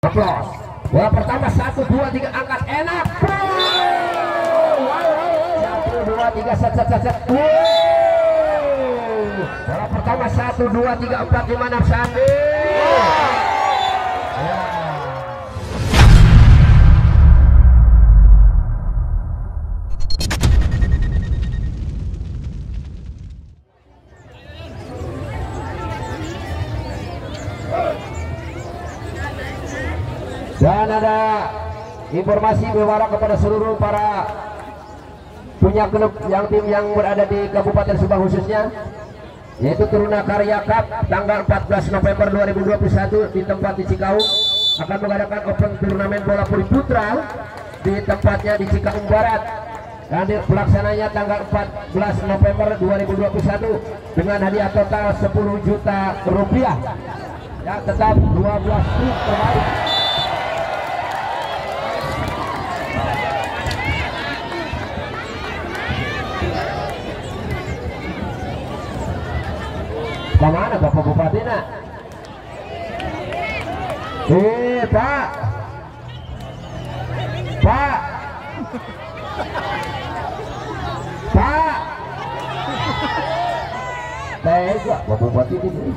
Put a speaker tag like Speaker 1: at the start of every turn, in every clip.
Speaker 1: Aplaus. Bola pertama 1 2 3 angkat enak. 1 2 3 set. Bola pertama 1 2 3 4 5 6 Sandi. Dan ada informasi bewara kepada seluruh para punya klub tim yang berada di Kabupaten Subang khususnya, yaitu Teruna Karya Cup tanggal 14 November 2021 di tempat di Cikaung akan mengadakan open turnamen bola voli putra di tempatnya di Cikaung Barat, dan pelaksananya tanggal 14 November 2021 dengan hadiah total 10 juta rupiah. Ya, tetap 12 tim terbaik. Kemana Bapak Bupati nak? Pak tega Bapak Bupati ini.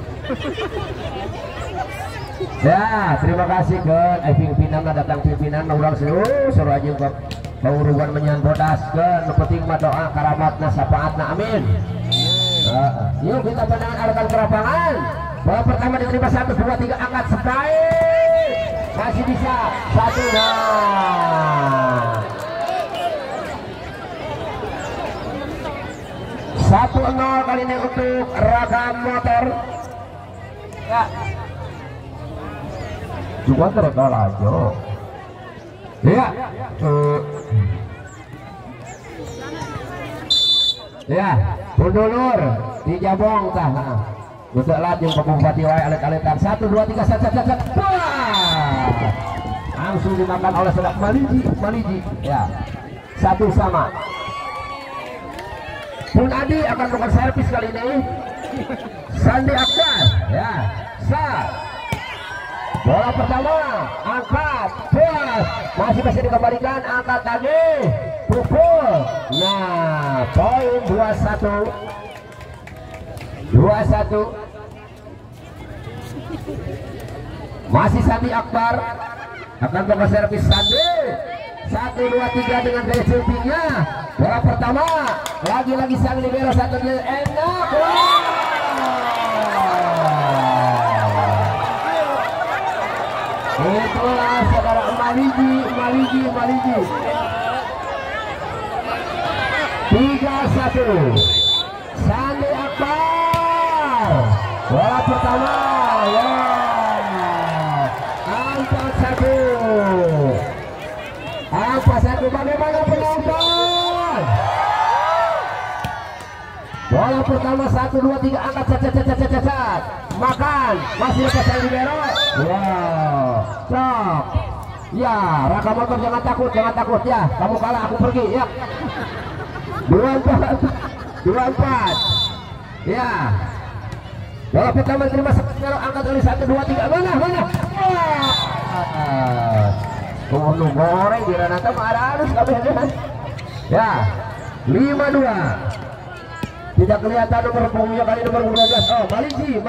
Speaker 1: Ya, terima kasih ke pimpinan, datang pimpinan urang suruh aja ke pengurusan menyambut askeun, nu penting mah doa karamatna sapaatna amin. Yuk kita pandangan arahkan ke lapangan. Bola pertama diterima 1 2 3 angkat strike. Masih bisa 1 1-0 kali ini untuk Ragam Motor. Ya. Juga terkal aja. Ya. Ya, Bundulur di Jabong tah. Betul lah yang Pak Bupati wae alet-aletan 1 2 3 set. Langsung dimakan oleh Sedap Maliji. Ya. 1-1. Pun Adi akan melakukan servis kali ini. Sandi Akbar. Ya. Bola pertama angkat. Masih bisa dikembalikan, angkat lagi. Pukul. Nah, poin 21. Masih Sandi Akbar akan ke servis Sandi. 1 2 3 dengan gaya jumpingnya. Bola pertama lagi-lagi sang libero satunya enak. Itulah saudara Maliji. 3-1 Sandi Akbar. Bola pertama ya. Angkat 1 bagaimana penonton? Bola pertama 1 2 3 angkat cat. Makan masih lepas sang libero. Wow. Stop. Ya, Raka Motor jangan takut ya. Kamu kalah, aku pergi ya. 24. Ya. Bola pertama terima sekali, angkat kali 1 2 3. Mana? Nu goreng di ranata mah harus kabeh. Ya. 5-2. Tidak kelihatan nomor punggungnya kali nomor 12. Oh, Maliji.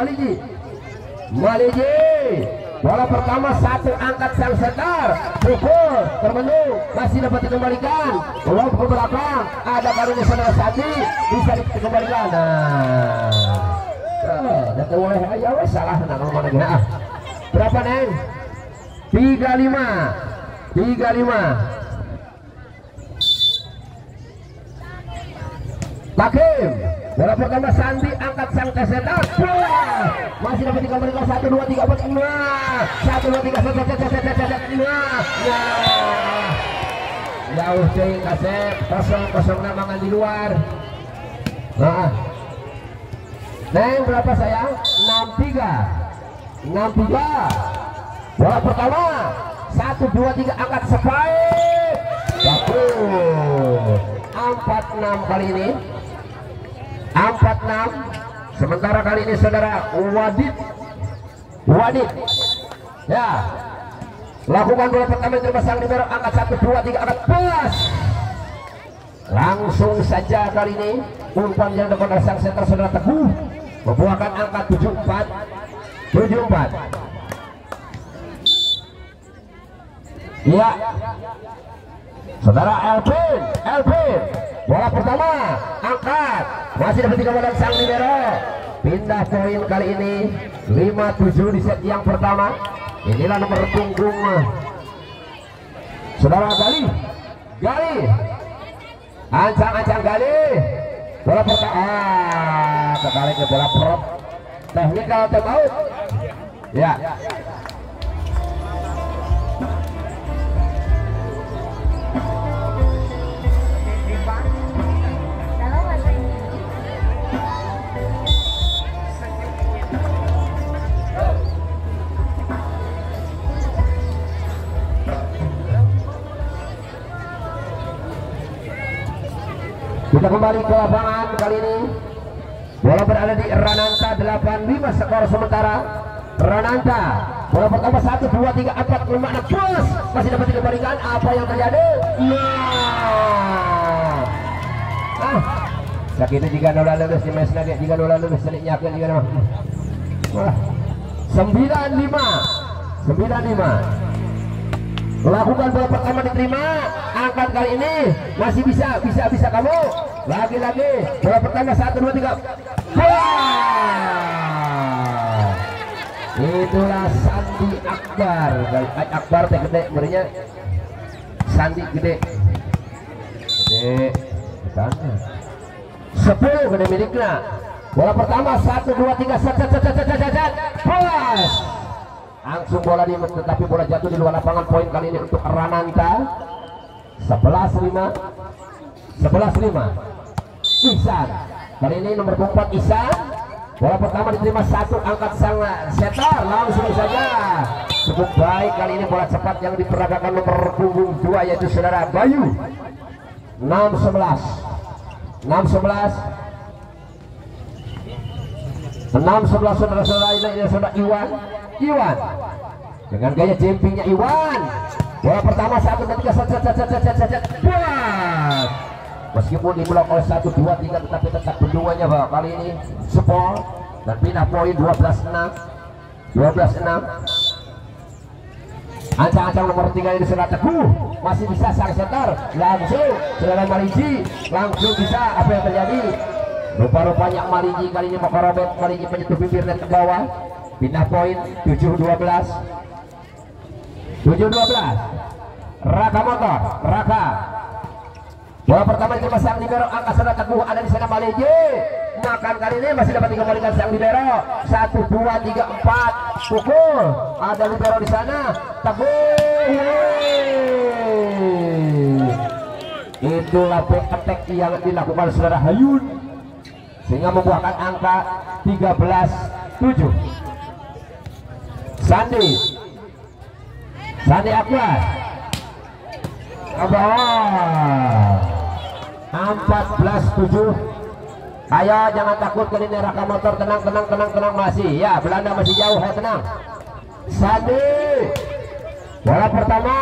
Speaker 1: Bola pertama 1 angkat sang setar. Pukul termenung, masih dapat dikembalikan. Bola ke belakang. Ada kali saudara Sandi bisa dikembalikan. Nah, boleh aja wes salah nomor lagi. Berapa neng? 35. Hakim. Bola pertama Sandi angkat sang setar. Masih dapat dikembalikan 1 2 3 4 5. 1 2 3 set. Jauh cing kasep kosong namangan di luar. Neng berapa sayang? 63. Bola pertama 1 2 3 angkat spike. Bagus. 4-6 kali ini. 4-6. Sementara kali ini saudara Wadid. Ya. Lakukan bola pertama diterima sang libero, angkat 1 2 3 angkat pas. Langsung saja kali ini umpan yang depan dari sang setter saudara Teguh membuahkan angka 74. Iya, saudara Elvin, bola pertama angkat, masih dapat 3 bola sang libero. Pindah poin kali ini 5-7 di set yang pertama. Inilah nomor punggung saudara Gali, ancang Gali. Bola pertama, kembali ke bola prop. Technical time out. Ya. Kita kembali ke lapangan kali ini. Bola berada di Rananta 85 skor sementara. Rananta bola pertama 1 2 3 4 5 6 plus masih dapat dikembalikan. Apa yang terjadi? Sakit jika nolah lulus di match lagi, jika nolah lulus seliknya akan jika nama 95. Melakukan bola pertama diterima, angkat kali ini masih bisa kamu. Lagi-lagi bola pertama 1 2 3. Itulah Sandi Akbar teh gede berinya. Sandi gede sana 10 gede miliknya. Bola pertama 1 2 3 set pas. Langsung bola di, tetapi bola jatuh di luar lapangan. Poin kali ini untuk Rananta 11-5. Ihsan kali ini nomor 4 Ihsan. Bola pertama diterima 1, angkat sang setter langsung saja. Cukup baik kali ini bola cepat yang diperagakan nomor punggung 2 yaitu saudara Bayu. 6-11 saudara-saudara. Ini saudara Iwan dengan gaya jumpingnya Iwan. Bola pertama 1 2 3 buat. Meskipun diblok oleh 1 2 3 tetapi tetap keduanya bahwa kali ini sport dan pindah poin 12-6. Ancang-ancang nomor 3 ini saudara Teguh masih bisa sang setter langsung saudara Maliji langsung bisa. Apa yang terjadi? Rupa-rupanya Maliji kali ini mau korobet. Maliji menyentuh bibir net ke bawah. Pindah poin 7-12. Raka bola pertama diterima sang libero, angka saudara Teguh ada di sana Maliji. Makan kali ini masih dapat dikembalikan sang libero. 1 2 3 4 pukul. Ada libero di sana Teguh. Itulah back attack yang dilakukan saudara Hayun sehingga membuahkan angka 13-7. Sandi Akbar ke bawah 14-7. Ayo jangan takut kali ini Raka Motor. Tenang masih ya, Belanda masih jauh ya, tenang. Sandi bola pertama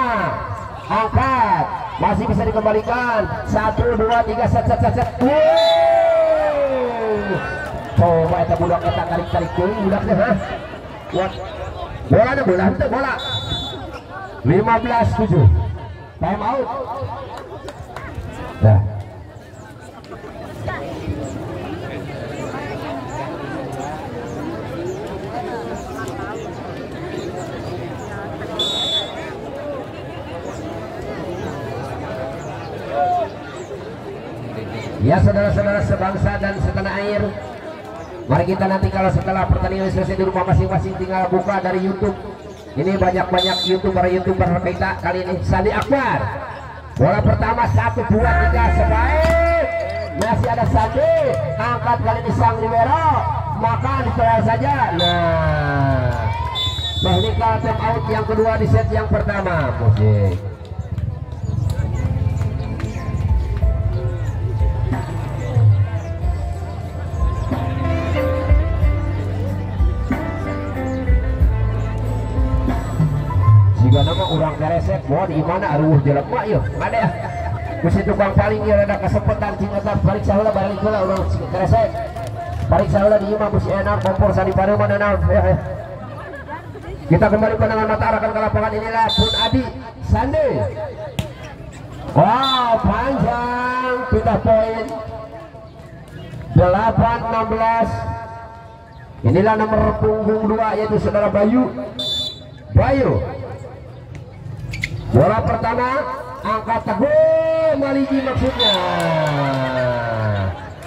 Speaker 1: angkat masih bisa dikembalikan. 1 2 3 set. Coba eta budak eta tarik budaknya ha. Bola 15-7. Time out. Nah. Ya saudara-saudara sebangsa dan setanah air, mari kita nanti kalau setelah pertandingan selesai di rumah masing-masing tinggal buka dari YouTube. Ini banyak youtuber kita kali ini. Sandi Akbar bola pertama 1 2 3 sebaik masih ada Sandi, angkat kali ini sang libero, maka ditolak saja. Nah, technical time out yang kedua di set yang pertama. Musik jika nama urang keresek mau di mana aruh jelek mah yuk ada ya mesti tukang paling ya ada kesempatan cingatan balik sahulah balik lah urang keresek balik sahulah di imam mesti enak kompor sadi pada mana naon ya. Kita kembali pandangan mata arahkan ke lapangan inilah Pun Adi Sande. Wow, panjang pindah poin 8-16. Inilah nomor punggung 2 yaitu saudara Bayu. Bola pertama angkat teguh Maliji maksudnya.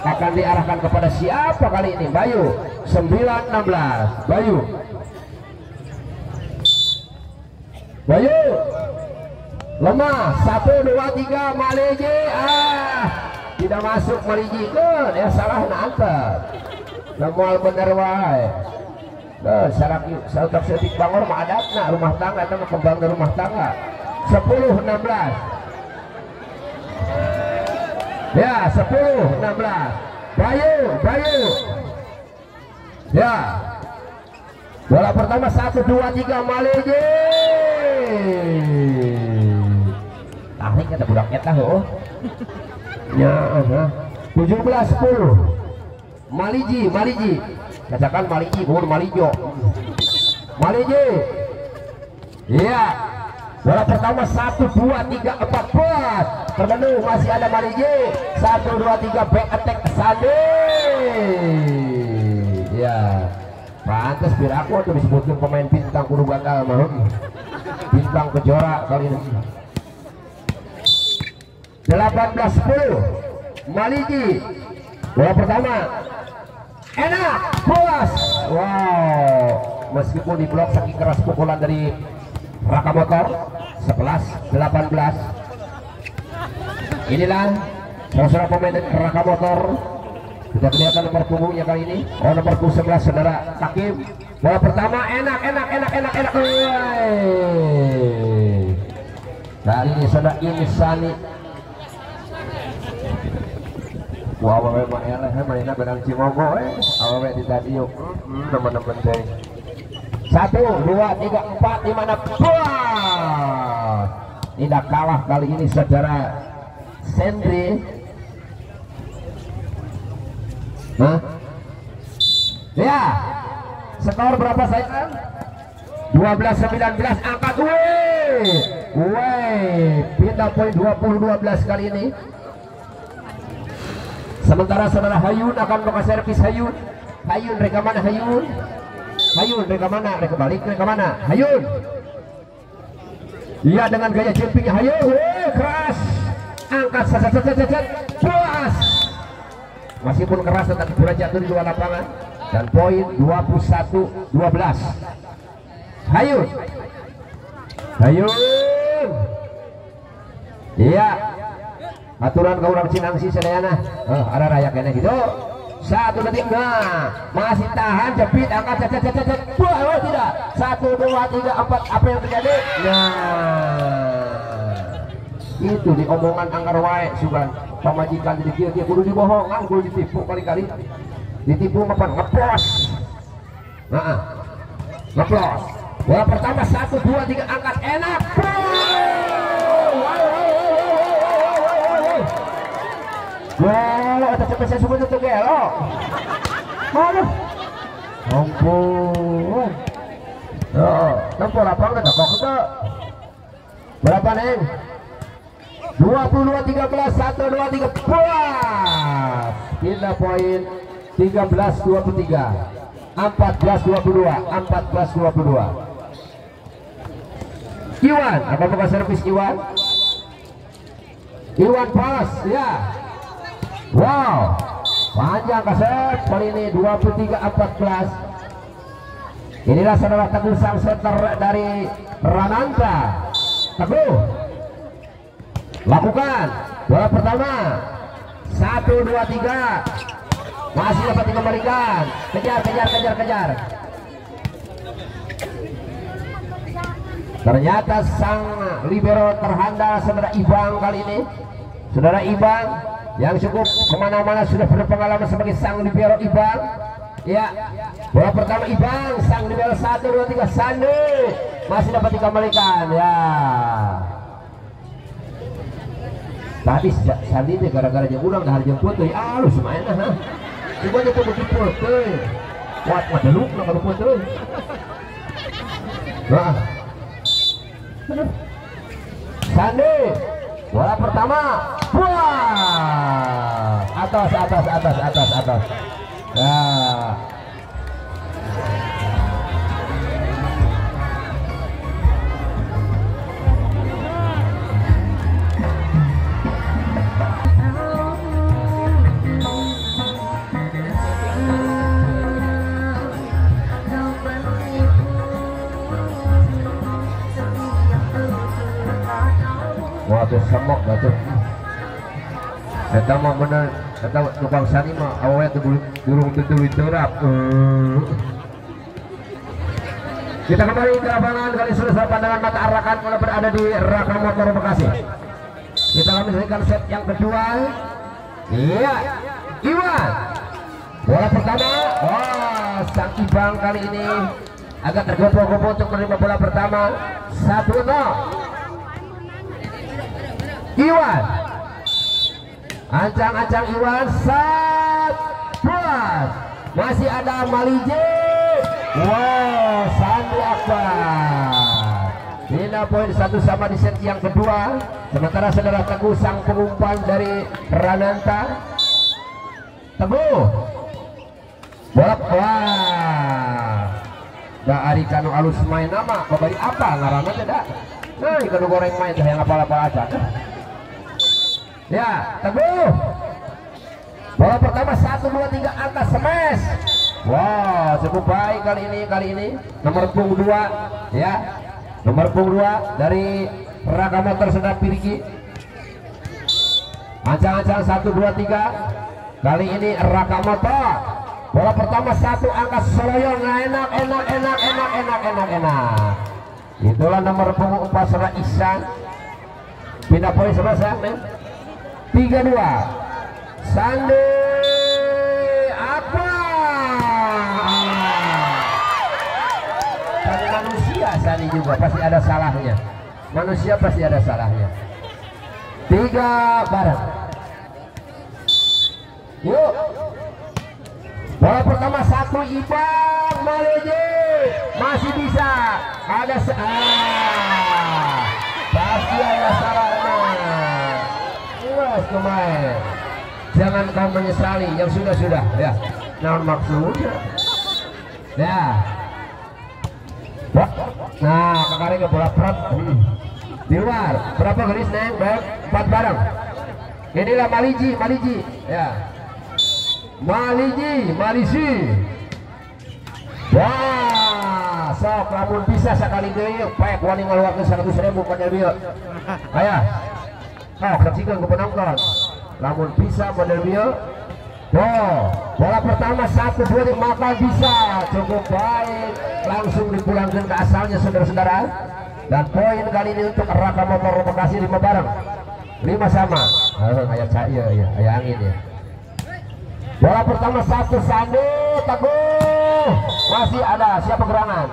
Speaker 1: Akan diarahkan kepada siapa kali ini? Bayu. 9-16. Bayu lemah 1 2 3 Maliji tidak masuk Maliji kan ya salah nangkep namual bener wae sarak sautak setik bangor mah adatna rumah tangga eta mah kembang rumah tangga 10-16 ya 10-16 Bayu ya bola pertama 1 2 3 Maliji tarik kata budak eta heuh nya 17-10 Maliji katakan Maliji bukan Malijo Maliji iya bola pertama 1 2 3 4 terpenuh masih ada Maliji 1 2 3 back attack Sade ya pantes biar aku tuh disebutkan pemain bintang kudu bakal mah bintang kejora kali ini 18-10 Maliji bola pertama enak puas wow meskipun diblok saking keras pukulan dari Raka Motor 11-18 inilah saudara pemain dari Raka Motor kita kelihatan nomor punggungnya kali ini nomor 11 saudara Takim bola pertama enak kali ini saudara Insani wah awewe mah eleh mainna benang Cimogo awewe di stadion teman-teman teh 1 2 3 4 di mana tidak kalah kali ini saudara Sendri ya skor berapa saya 12-19 angkat pindah poin 20-12 kali ini. Sementara saudara Hayun akan buka servis. Hayun reka mana Hayun reka mana reka balik reka mana Hayun iya dengan gaya jumpingnya Hayun keras angkat puas meskipun keras tetapi pura jatuh di luar lapangan dan poin 21-12 Hayun iya aturan ke orang Cinangsi sedayana ada raya kene gitu 1 detik masih tahan jepit angkat wah tidak 1 2 3 4 apa yang terjadi itu diomongan anggar wae sugan pamajikan jadi dia kudu dibohongan kudu ditipu kali-kali ditipu mapan ngeplos ngeplos bola pertama 1 2 3 angkat enak wow ada cepet saya semua itu gelo aduh ampun tempur apa enggak kok kita berapa neng 22-13 1 2 3 puas pindah poin 13-23 14-22 Iwan apa bukan servis Iwan pas ya wow panjang kaset kali ini 23-14 inilah saudara Teguh sang setter dari Rananta Teguh lakukan bola pertama 1 2 3 masih dapat dikembalikan kejar ternyata sang libero terhandal saudara Ibang kali ini saudara Ibang yang cukup kemana-mana sudah berpengalaman sebagai sang libero Ibang ya bola pertama Ibang sang libero 1 2 3 Sandi masih dapat dikembalikan ya. Tadi Sandi teh gara-gara jeung urang dahar jemput teh alus main nah. Coba aja tuh jemput teh. Kuat madeluk na kaluput teh. Nah. Sandi bola pertama. Wah. Atas. Nah. Waduh semok batuh. Eta mah bener, eta tukang sani mah awewe teh burung teu terap. Kita kembali ke lapangan kali selesai pandangan mata arahkan kalau berada di Raka Motor Bekasi. Kita akan menyaksikan set yang kedua. Iya, Iwan. Bola pertama, wah sang Ibang kali ini agak tergopoh-gopoh untuk menerima bola pertama. 1-0. Iwan, ancang-ancang Iwan, 11. Masih ada Maliji. Wow, Sandi Akbar. Bina poin 1 sama di set yang kedua. Sementara saudara Teguh sang pengumpan dari Rananta. Teguh, bola wah. Da ari kanu alus main nama, babari apa ngaranna teh da? Nah, ikan goreng main teh yang apa-apa aja. Ya, Teguh. Bola pertama 1 2 3 atas smash. Wow, cukup baik kali ini. Nomor punggung 2 ya. Nomor punggung 2 dari Raka Motor Sedap Piriki. Ancang-ancang 1 2 3. Kali ini Raka Motor. Bola pertama 1 angka seloyong. Enak. Itulah nomor punggung 4 Saudara Ihsan. Pindah poin selesai, men. 3-2. Sandi apa? Tapi manusia Sandi juga pasti ada salahnya. Manusia pasti ada salahnya. 3 bareng. Yuk. Bola pertama 1 Ibang Maleje. Masih bisa. Ada pasti ada salahnya. Kemarin jangan kau menyesali yang sudah ya. Naon maksudnya ya. Nah kemarin ke bola perut di luar berapa garis neng baik 4 bareng. Inilah Maliji ya. Maliji. Wah sok lamun bisa sekali deui paek wani ngaluarkeun 100.000 pada dia. Aya oh, saksikan ke penonton. Namun bisa model dia. Oh, bola pertama 1 2 maka bisa. Cukup baik. Langsung dipulangkan ke asalnya saudara-saudara. Dan poin kali ini untuk Raka Motor Bekasi 5 bareng. 5 sama. Kayak cahaya ya, kayak angin ya. Bola pertama 1 Sandi Teguh. Masih ada siapa gerangan?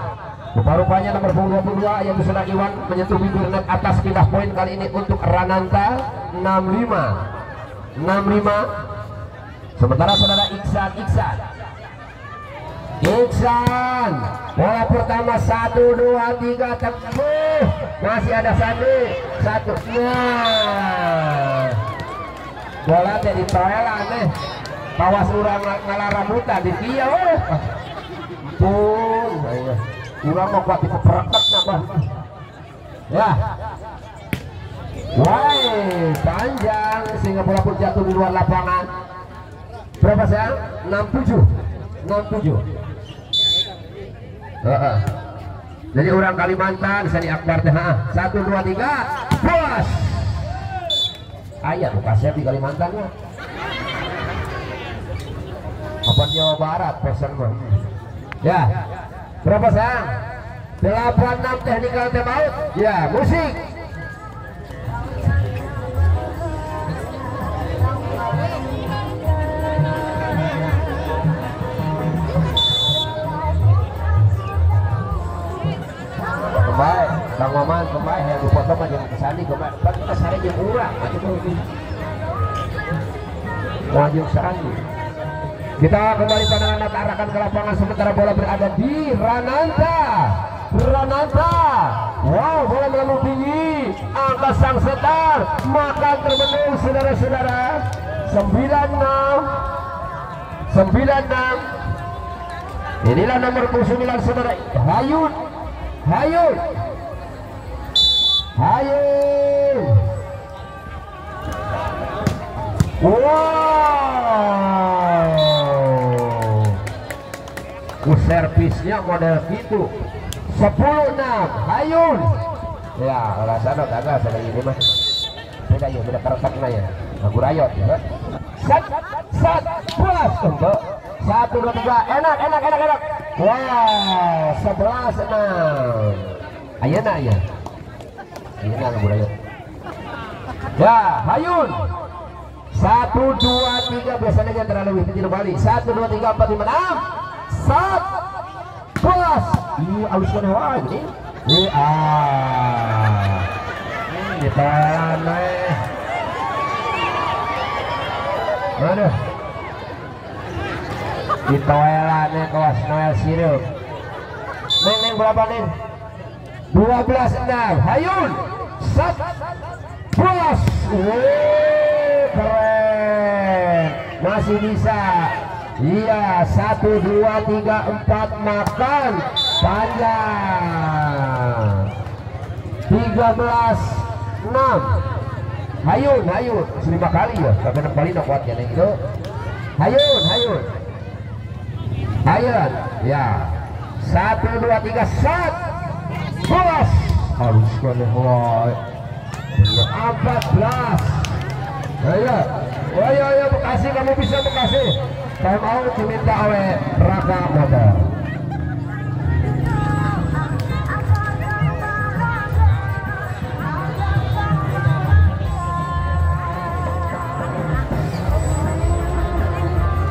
Speaker 1: Rupa-rupanya nomor 22 yaitu Saudara Iwan menyentuh bibir net atas pindah poin kali ini untuk Rananta 65. Sementara Saudara Iksan bola pertama 1 2 3 Teguh. Masih ada Sandi 1. Bola teh ditoelan teh. Bawas urang ngalara buta di dia pun urang mau kuat diperekat nambah ya. Wah panjang sehingga bola pun jatuh di luar lapangan. Berapa sayang? 67. Jadi orang Kalimantan Sandi Akbar teh 1 2 3 bos ayat Bekasi di Kalimantan ya. Apa Jawa Barat pesan mah ya. Berapa sayang? 86 teknikal time out ya. Musik Kang Maman kemarin yang dipotong aja kesani kemarin bagi kesana aja murah macam itu maju sandi. Kita kembali pandangan mata arahkan ke lapangan sementara bola berada di Rananta. Wow, bola melambung tinggi, angka sang setar makan termenung saudara-saudara. 96. Inilah nomor 9 saudara. Hayun. Wow, servisnya model gitu. 10-6 Hayun. Ya, kalau sana kagak sana ini mah. Beda keretaknya ya. Aku rayot ya. Sat puas untuk 1 2 3 enak. Wow, 11-6. Ayeuna ya. Ayeuna aku rayot. Ya, Hayun. 1 2 3 biasanya dia terlalu itu balik. 1 2 3 4 5 6. Sat puas. Ini aluskan hawa ini. Ditahan aduh. Ditoelan kelas Noel sirup. Neng berapa neng? 12-6 Hayun. Sat puas. Keren. Masih bisa. Iya, 1 2 3 4 makan panjang. 13-6 Hayun 5 kali ya, sampai 6 kali kuatnya itu. Hayun ya. 1 2 3 sat puas. Harus kena 14. Ayo Bekasi, kamu bisa Bekasi. Saya mau diminta oleh Raka Motor.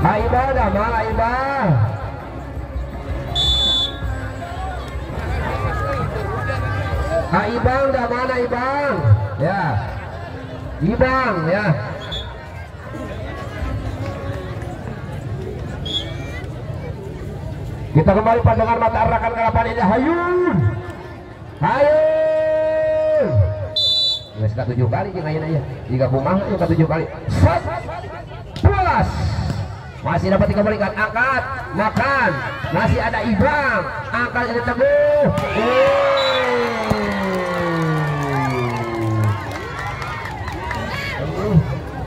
Speaker 1: Aiba dah mal Aiba. Ibang dah mana Ibang? Ya. Ibang ya. Kita kembali pandangan mata arahkan ke lapangan ini. Hayun. Wes ka 7 kali jeung ayeuna ya. Jika kumaha ya ka 7 kali. Sat. Puas. Masih dapat dikembalikan, angkat, makan. Masih ada Ibang, angkat dari Teguh.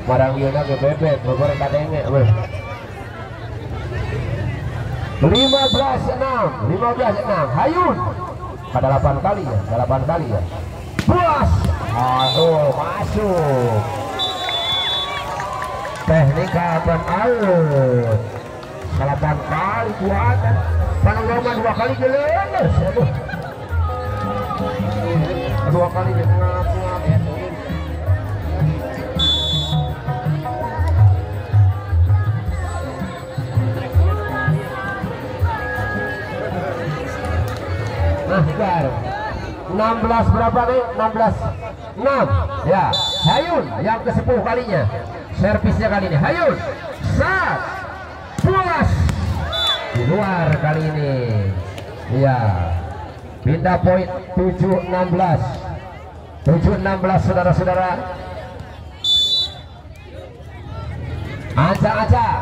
Speaker 1: Marang Yuna ke bebek, bogor kadenge. 15-6 Hayun. Pada 8 kali ya. Puas. Aduh, masuk. Teknik kapan out. 8 kali kuatan. Panunggaman 2 kali jelas. 2 kali dia ngap-ngap. Nah, 16 berapa nih? 16-6 ya. Hayun yang ke-10 kalinya. Servisnya kali ini Hayun. Sat puas di luar kali ini ya. Pindah poin 7-16 saudara-saudara. Aca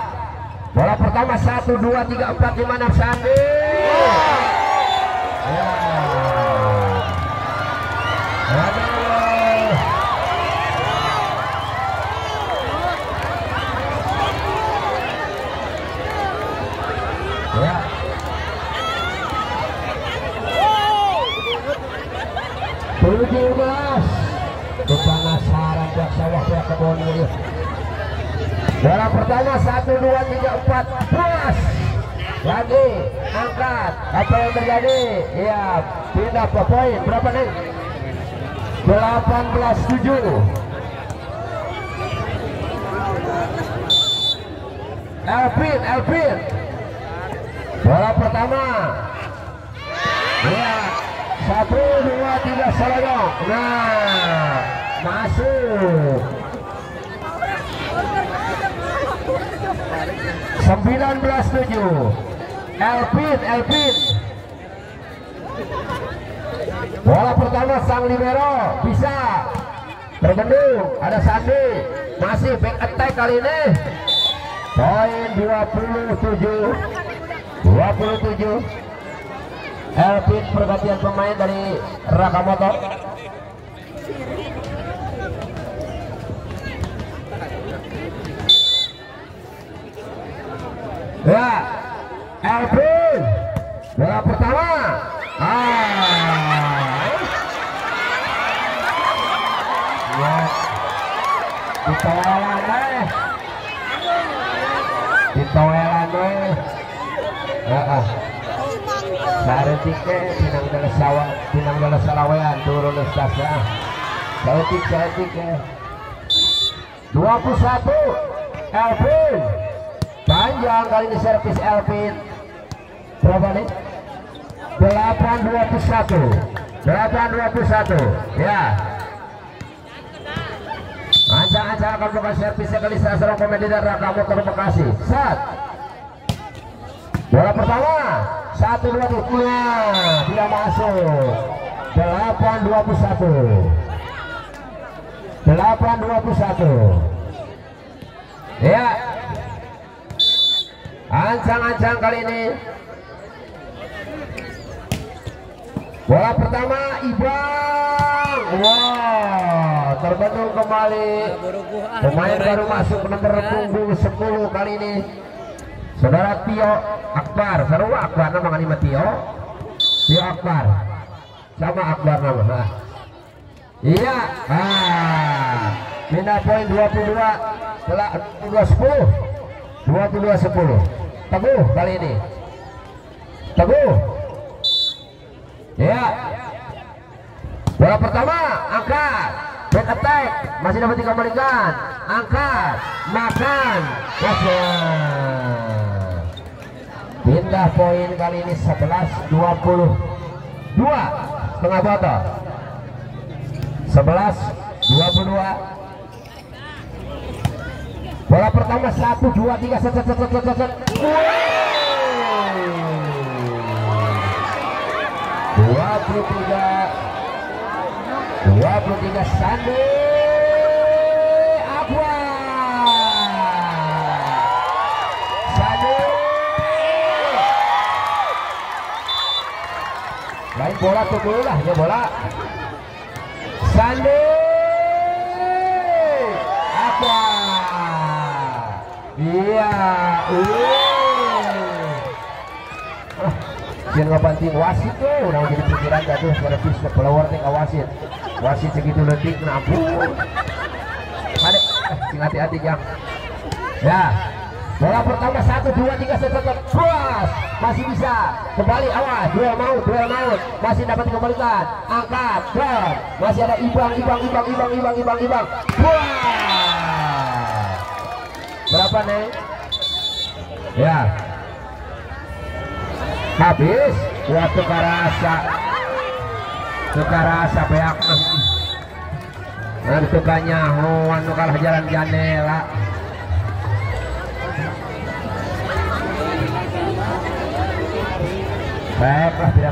Speaker 1: bola pertama 1 2 3 4 5 6 Sandi ya. Kepanasaran pihak sawah pihak kebun ini. Bola pertama 1 2 3 4 puas. Lagi angkat. Apa yang terjadi? Iya, pindah ke poin. Berapa nih? 18-7. Elvin. Bola pertama. Iya. 1, 2, 3 selonong. Nah, masuk. 19-7. Elpin. Bola pertama sang libero bisa terbendung, ada Sandi, masih back attack kali ini. Poin 27. Elpin pergantian pemain dari Rakamoto. Ya, Elpin bola pertama. Ya, ditoelan Saretik Pinang Dala Salawean turun stasa. Saretik 21 Elvin. Panjang kali ini servis Elvin. Berapa nih? 8-21. Ya. Ancang-ancang akan buka servisnya kali seorang pemain dari Rakamoto Bekasi. Set. Bola pertama 1-2 tidak masuk. 8-21. Ya, ancang-ancang kali ini. Bola pertama Ibang. Wow, terbendung kembali. Pemain baru masuk nomor punggung 10 kali ini. Saudara Tio Akbar, Sarua Akbar nama kan Tio Akbar sama Akbar nama. Iya, minta poin 22-10. Teguh kali ini. Teguh. Ya. Bola pertama angkat. Back attack masih dapat dikembalikan. Angkat, makan. Pindah poin kali ini 11-22 setengah botol. 11-22. Bola pertama 1, 2, 3 set. 23 Sandi Aqua. Lain bola tuh dulu lah ya bola. Sandi Aqua. Iya. Jangan ngebanting wasit tuh, udah jadi pikiran jatuh pada pistol pelawar nih wasit. Wasit segitu letik nampun. Ada, hati-hati jam. Ya, bola pertama 1, 2, 3 set. Puas, masih bisa kembali awas. Duel maut, masih dapat dikembalikan. Angkat, dan masih ada Ibang. Puas. Berapa nih? Ya. Habis buat tukar rasa peak nah tukanya hoan kalah jalan jandela baiklah tidak